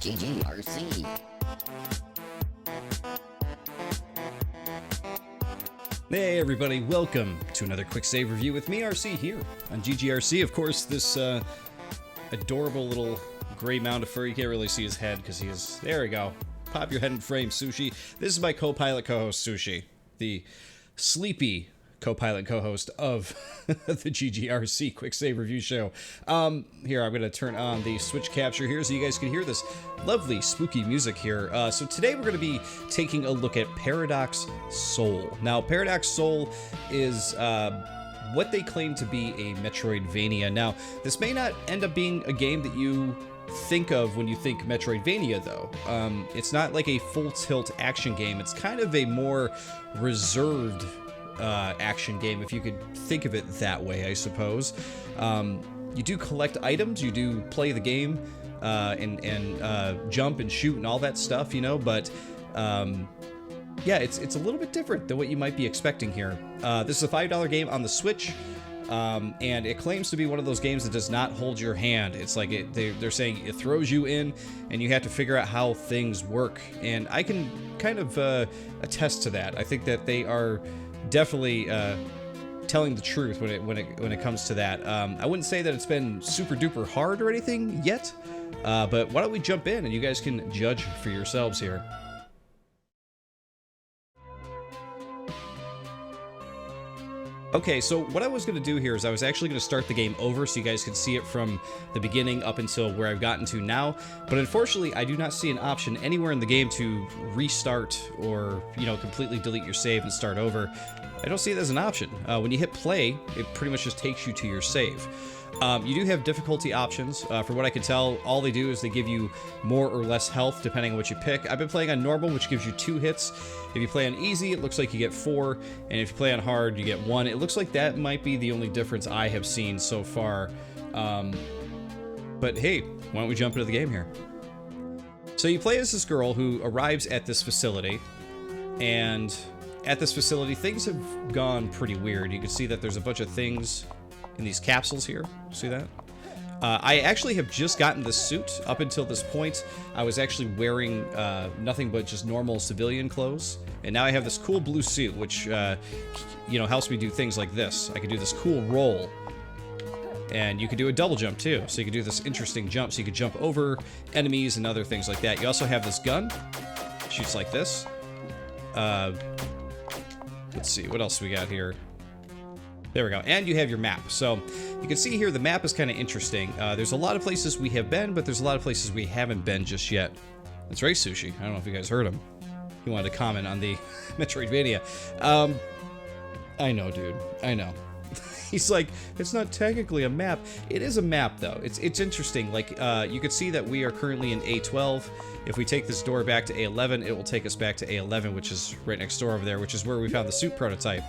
GGRC. Hey everybody, welcome to another quick save review with me, RC, here on GGRC. Of course, this adorable little gray mound of fur, you can't really see his head because he is, there we go. Pop your head in frame, Sushi. This is my co-pilot co-host, Sushi, the sleepy co-pilot co-host of the GGRC Quick Save Review Show. Here, I'm going to turn on the switch capture here so you guys can hear this lovely, spooky music here. So today we're going to be taking a look at Paradox Soul. Now, Paradox Soul is what they claim to be a Metroidvania. Now, this may not end up being a game that you think of when you think Metroidvania, though. It's not like a full-tilt action game. It's kind of a more reserved action game, if you could think of it that way, I suppose. You do collect items, you do play the game, and jump and shoot and all that stuff, you know, but yeah, it's a little bit different than what you might be expecting here. This is a $5 game on the Switch, and it claims to be one of those games that does not hold your hand. It's like they're saying it throws you in, and you have to figure out how things work, and I can kind of attest to that. I think that they are definitely telling the truth when it comes to that. I wouldn't say that it's been super duper hard or anything yet, but why don't we jump in and you guys can judge for yourselves here. Okay, so what I was going to do here is I was actually going to start the game over so you guys could see it from the beginning up until where I've gotten to now, but unfortunately I do not see an option anywhere in the game to restart or, you know, completely delete your save and start over. I don't see it as an option. When you hit play, it pretty much just takes you to your save. You do have difficulty options. From what I can tell, all they do is they give you more or less health depending on what you pick. I've been playing on normal, which gives you 2 hits. If you play on easy, it looks like you get 4, and if you play on hard, you get 1. It looks like that might be the only difference I have seen so far. But hey, why don't we jump into the game here? So you play as this girl who arrives at this facility, and at this facility, things have gone pretty weird. You can see that there's a bunch of things in these capsules here. See that? I actually have just gotten this suit. Up until this point, I was actually wearing nothing but just normal civilian clothes. And now I have this cool blue suit, which, you know, helps me do things like this. I can do this cool roll. And you can do a double jump, too. So you can do this interesting jump. So you can jump over enemies and other things like that. You also have this gun. Shoots like this. Let's see, what else we got here? There we go. And you have your map. So you can see here the map is kind of interesting. There's a lot of places we have been, but there's a lot of places we haven't been just yet. That's right, Sushi. I don't know if you guys heard him. He wanted to comment on the Metroidvania. I know, dude. I know. He's like, it's not technically a map. It is a map, though. It's interesting. Like, you can see that we are currently in A12. If we take this door back to A11, it will take us back to A11, which is right next door over there, which is where we found the suit prototype.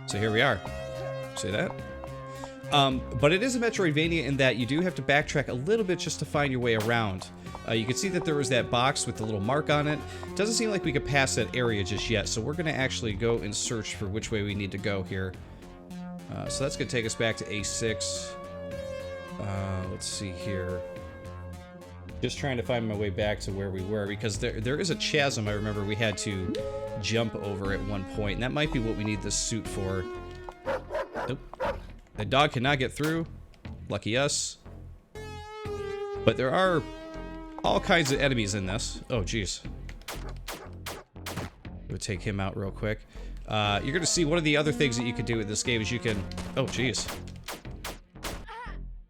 So here we are. See that? But it is a Metroidvania in that you do have to backtrack a little bit just to find your way around. You can see that there was that box with the little mark on it. Doesn't seem like we could pass that area just yet, so we're going to actually go and search for which way we need to go here. So that's going to take us back to A6. Let's see here. Just trying to find my way back to where we were, because there is a chasm I remember we had to jump over at one point, and that might be what we need this suit for. Nope. The dog cannot get through. Lucky us. But there are all kinds of enemies in this. Oh, jeez. We'll take him out real quick. You're going to see one of the other things that you can do with this game is you can... Oh, jeez.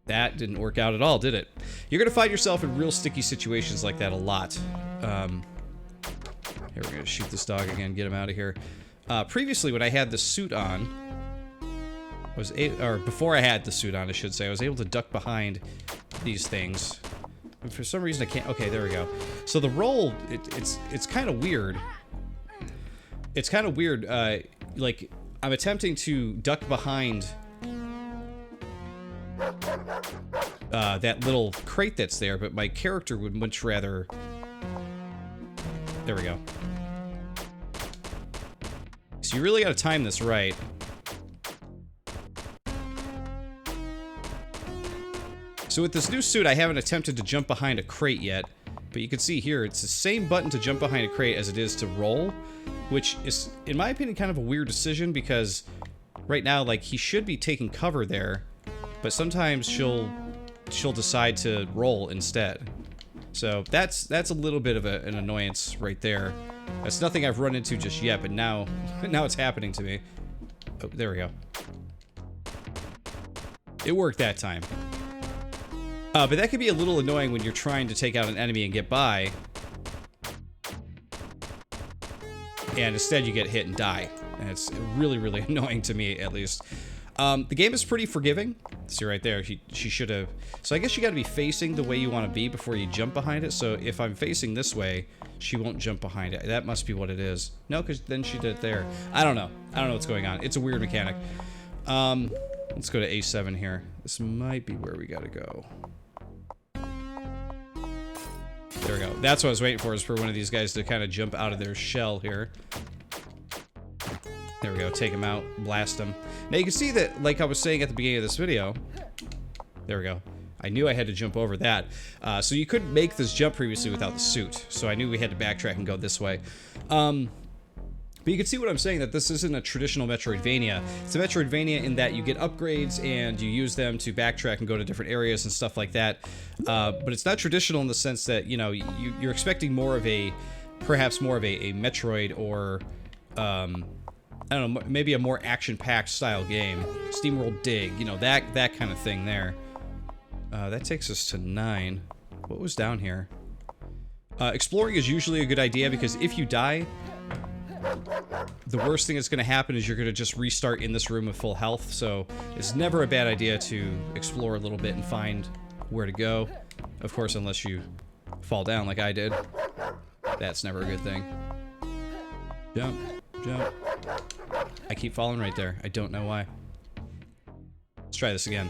That didn't work out at all, did it? You're going to find yourself in real sticky situations like that a lot. Here, we're going to shoot this dog again, get him out of here. Previously, when I had the suit on, or before I had the suit on, I should say, I was able to duck behind these things. And for some reason, I can't... Okay, there we go. So the roll, it's kind of weird. It's kind of weird. Like, I'm attempting to duck behind... that little crate that's there, but my character would much rather... There we go. So you really got to time this right. So with this new suit, I haven't attempted to jump behind a crate yet, but you can see here, it's the same button to jump behind a crate as it is to roll, which is, in my opinion, kind of a weird decision because right now, like, he should be taking cover there, but sometimes she'll decide to roll instead. So that's a little bit of an annoyance right there. That's nothing I've run into just yet, but now it's happening to me. Oh, there we go. It worked that time. But that can be a little annoying when you're trying to take out an enemy and get by. And instead you get hit and die. And it's really, really annoying to me, at least. The game is pretty forgiving. See right there, she should have... So I guess you gotta be facing the way you want to be before you jump behind it. So if I'm facing this way, she won't jump behind it. That must be what it is. No, because then she did it there. I don't know. I don't know what's going on. It's a weird mechanic. Let's go to A7 here. This might be where we gotta go. There we go. That's what I was waiting for, is for one of these guys to kind of jump out of their shell here. There we go. Take him out. Blast him. Now you can see that, like I was saying at the beginning of this video. There we go. I knew I had to jump over that. So you couldn't make this jump previously without the suit. So I knew we had to backtrack and go this way. But you can see what I'm saying, that this isn't a traditional Metroidvania. It's a Metroidvania in that you get upgrades and you use them to backtrack and go to different areas and stuff like that. But it's not traditional in the sense that, you know, you're expecting more of a, perhaps more of a Metroid or, I don't know, maybe a more action-packed style game. SteamWorld Dig, you know, that kind of thing there. That takes us to 9. What was down here? Exploring is usually a good idea because if you die, the worst thing that's going to happen is you're going to just restart in this room with full health, so it's never a bad idea to explore a little bit and find where to go. Of course, unless you fall down like I did. That's never a good thing. Jump, jump. I keep falling right there. I don't know why. Let's try this again.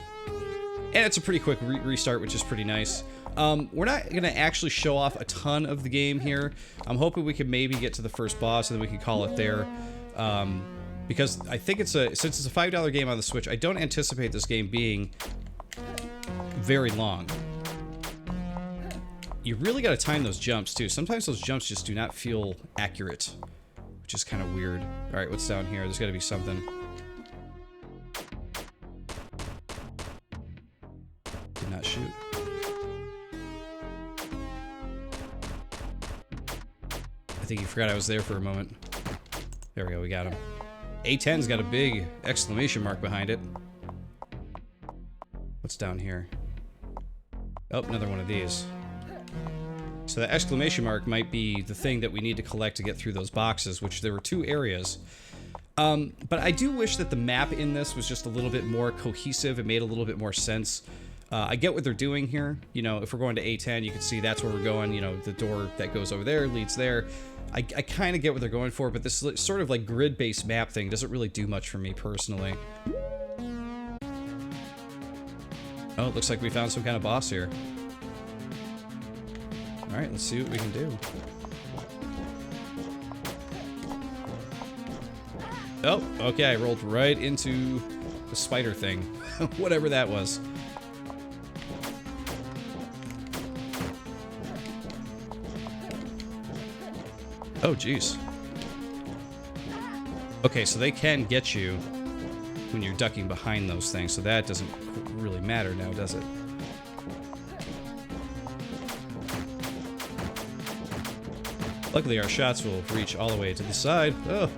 And it's a pretty quick restart, which is pretty nice. We're not going to actually show off a ton of the game here. I'm hoping we can maybe get to the first boss and then we can call it there. Because I think since it's a $5 game on the Switch, I don't anticipate this game being very long. You really got to time those jumps too. Sometimes those jumps just do not feel accurate, which is kind of weird. All right, what's down here? There's got to be something. Did not shoot. I think he forgot I was there for a moment. There we go, we got him. A10's got a big exclamation mark behind it. What's down here? Oh, another one of these. So the exclamation mark might be the thing that we need to collect to get through those boxes, which there were 2 areas. But I do wish that the map in this was just a little bit more cohesive. It made a little bit more sense. I get what they're doing here. You know, if we're going to A10, you can see that's where we're going. You know, the door that goes over there leads there. I kind of get what they're going for, but this sort of like grid-based map thing doesn't really do much for me personally. Oh, it looks like we found some kind of boss here. Alright, let's see what we can do. Oh, okay, I rolled right into the spider thing. Whatever that was. Oh, jeez. Okay, so they can get you when you're ducking behind those things, so that doesn't really matter now, does it? Luckily, our shots will reach all the way to the side. Oh.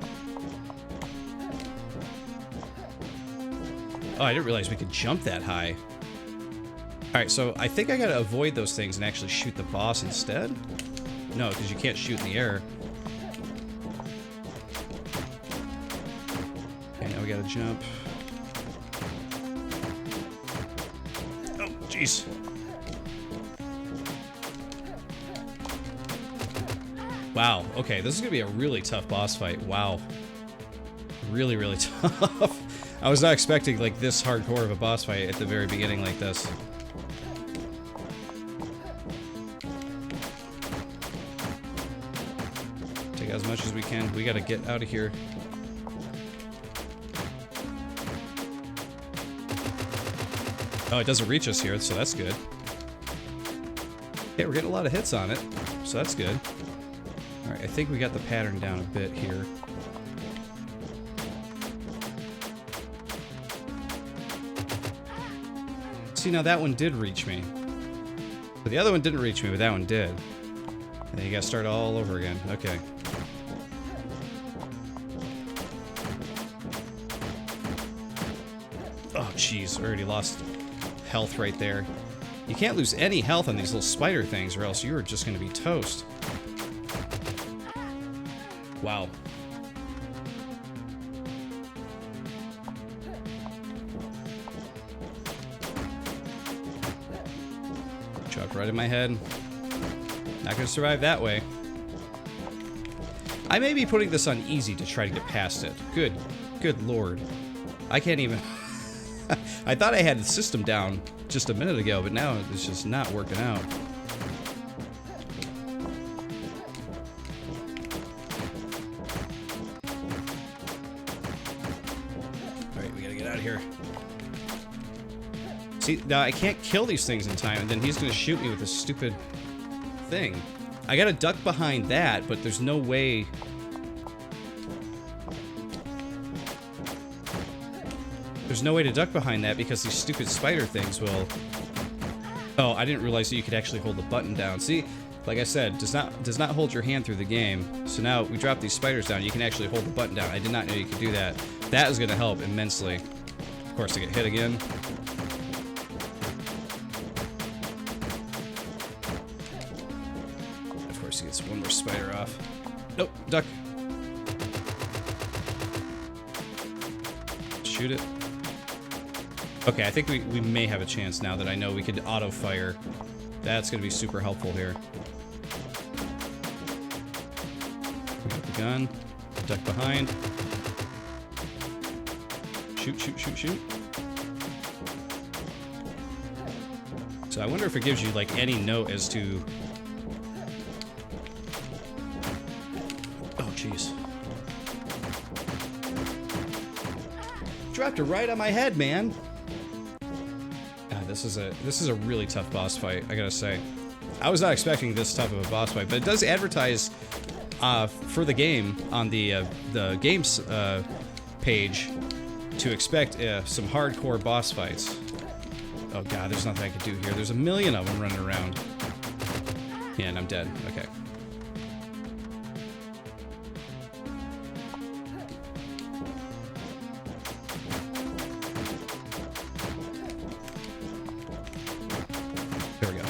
Oh, I didn't realize we could jump that high. Alright, so I think I gotta avoid those things and actually shoot the boss instead? No, because you can't shoot in the air. Okay, now we gotta jump. Oh, jeez. Wow, okay, this is gonna be a really tough boss fight. Wow. Really, really tough. I was not expecting, like, this hardcore of a boss fight at the very beginning like this. Take as much as we can. We gotta get out of here. Oh, it doesn't reach us here, so that's good. Okay, we're getting a lot of hits on it, so that's good. Alright, I think we got the pattern down a bit here. See, now that one did reach me. But the other one didn't reach me, but that one did. And then you gotta start all over again. Okay. Oh, jeez. Already lost health right there. You can't lose any health on these little spider things, or else you're just gonna be toast. Wow. Chuck right in my head. Not gonna survive that way. I may be putting this on easy to try to get past it. Good lord. I can't even... I thought I had the system down just a minute ago, but now it's just not working out. Alright, we gotta get out of here. See, now I can't kill these things in time, and then he's gonna shoot me with this stupid thing. I gotta duck behind that, but there's no way... There's no way to duck behind that because these stupid spider things will... Oh, I didn't realize that you could actually hold the button down. See, like I said, does not hold your hand through the game. So now we drop these spiders down, you can actually hold the button down. I did not know you could do that. That is gonna help immensely. Of course, I get hit again. Of course, he gets one more spider off. Nope, duck. Shoot it. Okay, I think we may have a chance now that I know we could auto-fire. That's going to be super helpful here. We got the gun. Duck behind. Shoot, shoot, shoot, shoot. So I wonder if it gives you, like, any note as to... Oh, jeez. Dropped it right on my head, man. This is a really tough boss fight, I gotta say. I was not expecting this tough of a boss fight, but it does advertise for the game on the games page to expect some hardcore boss fights. Oh god, there's nothing I can do here. There's a million of them running around. Yeah, and I'm dead. Okay.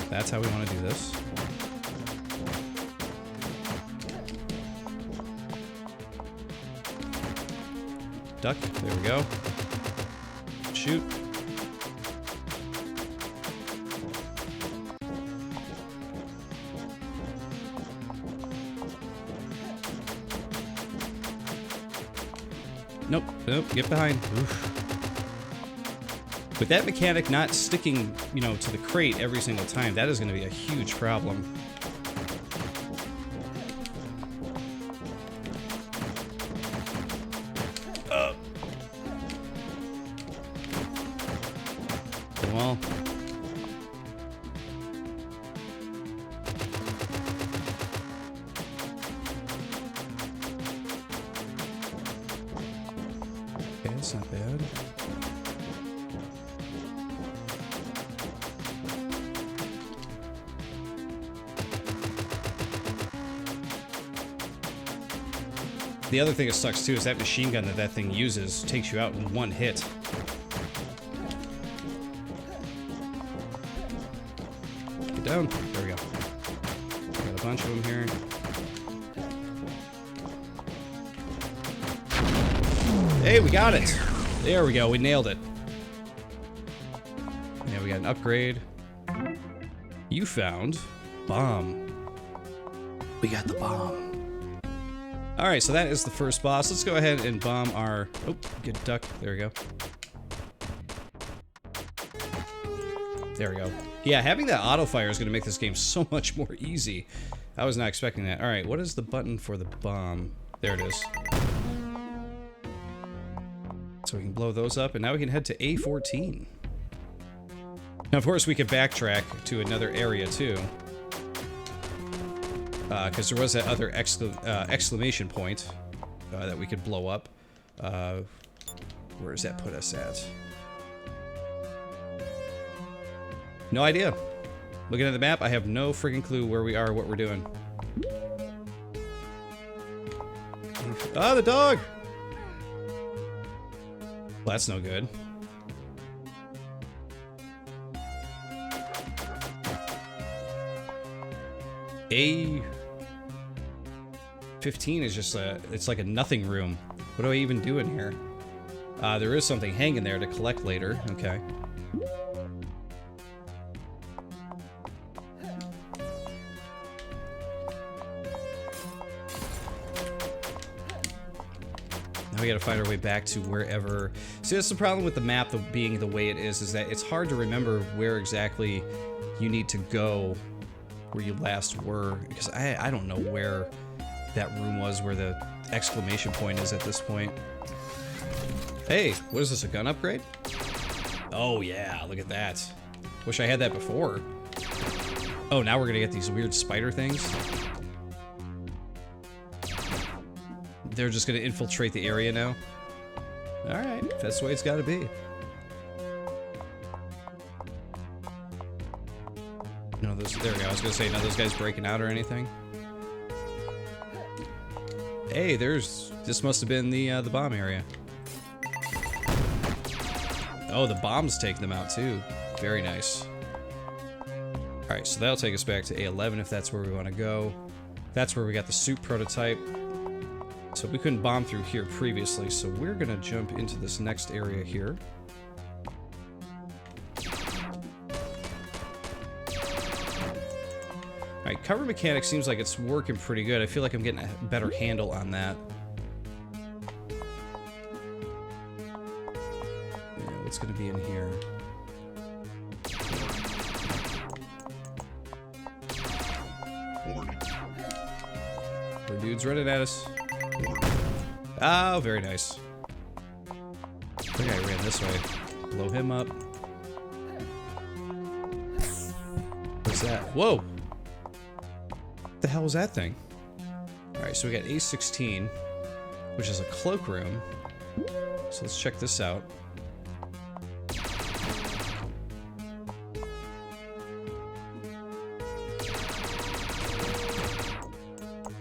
That's how we want to do this. Duck. There we go. Shoot. Nope. Nope. Get behind. Oof. With that mechanic not sticking, you know, to the crate every single time, that is going to be a huge problem. Well. Okay, that's not bad. The other thing that sucks too is that machine gun that thing uses takes you out in one hit. Get down. There we go. Got a bunch of them here. Hey, we got it! There we go, we nailed it. Yeah, we got an upgrade. You found bomb. We got the bomb. Alright, so that is the first boss. Let's go ahead and bomb our... Oh, good duck. There we go. There we go. Yeah, having that auto-fire is going to make this game so much more easy. I was not expecting that. Alright, what is the button for the bomb? There it is. So we can blow those up, and now we can head to A14. Now, of course, we could backtrack to another area, too. Because there was that other exclamation point that we could blow up. Where does that put us at? No idea. Looking at the map, I have no freaking clue where we are, what we're doing. Ah, the dog! Well, that's no good. A15 is just it's like a nothing room. What do I even do in here? There is something hanging there to collect later. Okay. Now we gotta find our way back to wherever... See, that's the problem with the map being the way it is that it's hard to remember where exactly you need to go where you last were, because I don't know where that room was, where the exclamation point is at this point. Hey, what is this, a gun upgrade? Oh yeah, look at that. Wish I had that before. Oh, now we're gonna get these weird spider things. They're just gonna infiltrate the area now. Alright, that's the way it's gotta be. No, there we go. I was gonna say, no, those guys breaking out or anything. Hey, this must have been the bomb area. Oh, the bombs take them out too. Very nice. Alright, so that'll take us back to A11 if that's where we want to go. That's where we got the suit prototype. So we couldn't bomb through here previously, so we're gonna jump into this next area here. Alright, cover mechanics seems like it's working pretty good. I feel like I'm getting a better handle on that. Yeah, what's gonna be in here? Our dude's running at us. Oh, very nice. I think I ran this way. Blow him up. What's that? Whoa! What the hell is that thing? Alright, so we got A16, which is a cloakroom. So let's check this out.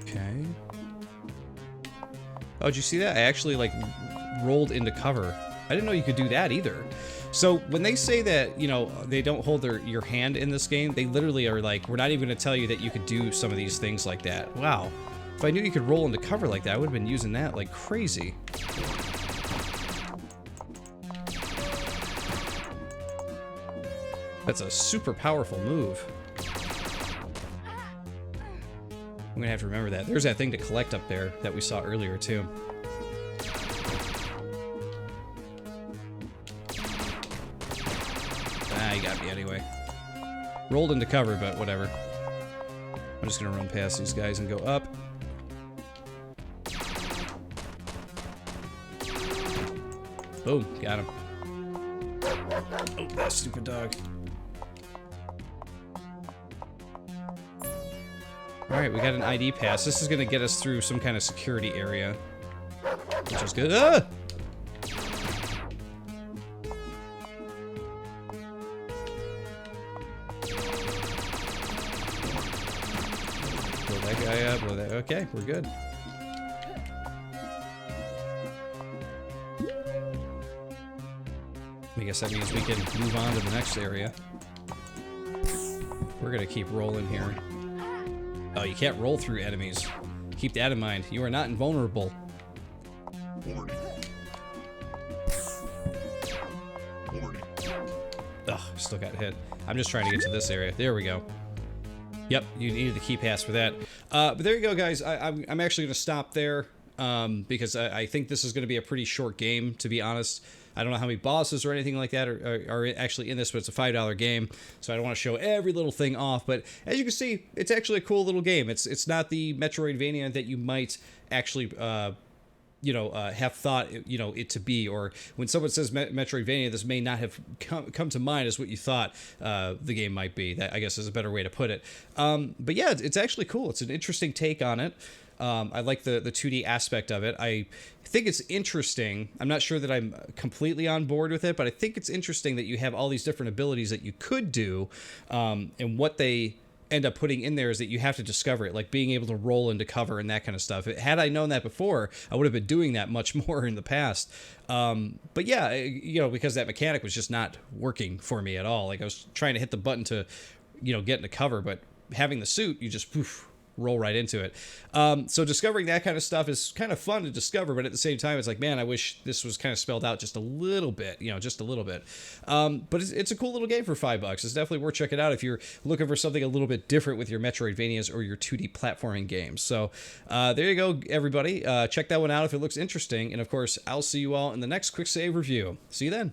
Okay. Oh, did you see that? I actually, like, rolled into cover. I didn't know you could do that either. So when they say that, you know, they don't hold your hand in this game, they literally are like, we're not even going to tell you that you could do some of these things like that. Wow. If I knew you could roll into cover like that, I would have been using that like crazy. That's a super powerful move. I'm gonna have to remember that. There's that thing to collect up there that we saw earlier too. Ah, you got me anyway. Rolled into cover, but whatever. I'm just gonna run past these guys and go up. Boom, got him. Oh, that stupid dog. Alright, we got an ID pass. This is gonna get us through some kind of security area. Which is good. Ah! Blow that guy up, blow that. Okay, we're good. I guess that means we can move on to the next area. We're gonna keep rolling here. Oh, you can't roll through enemies. Keep that in mind. You are not invulnerable. Warning. Warning. Ugh, still got hit. I'm just trying to get to this area. There we go. Yep, you needed the key pass for that. But there you go, guys. I'm actually going to stop there because I think this is going to be a pretty short game, to be honest. I don't know how many bosses or anything like that are actually in this, but it's a $5 game, so I don't want to show every little thing off. But as you can see, it's actually a cool little game. It's not the MetroidVania that you might actually have thought, it to be, or when someone says Metroidvania, this may not have come to mind as what you thought the game might be. That, I guess, is a better way to put it. But yeah, it's actually cool. It's an interesting take on it. I like the 2D aspect of it. I think it's interesting. I'm not sure that I'm completely on board with it, but I think it's interesting that you have all these different abilities that you could do, and what they end up putting in there is that you have to discover it, like being able to roll into cover and that kind of stuff. Had I known that before, I would have been doing that much more in the past. But yeah, because that mechanic was just not working for me at all. Like, I was trying to hit the button to, get into cover, but having the suit, you just roll right into it. So discovering that kind of stuff is kind of fun to discover, but at the same time, it's like, man, I wish this was kind of spelled out just a little bit, just a little bit. But it's a cool little game for $5. It's definitely worth checking out if you're looking for something a little bit different with your Metroidvanias or your 2D platforming games. So there you go, everybody. Check that one out if it looks interesting. And of course, I'll see you all in the next Quick Save review. See you then.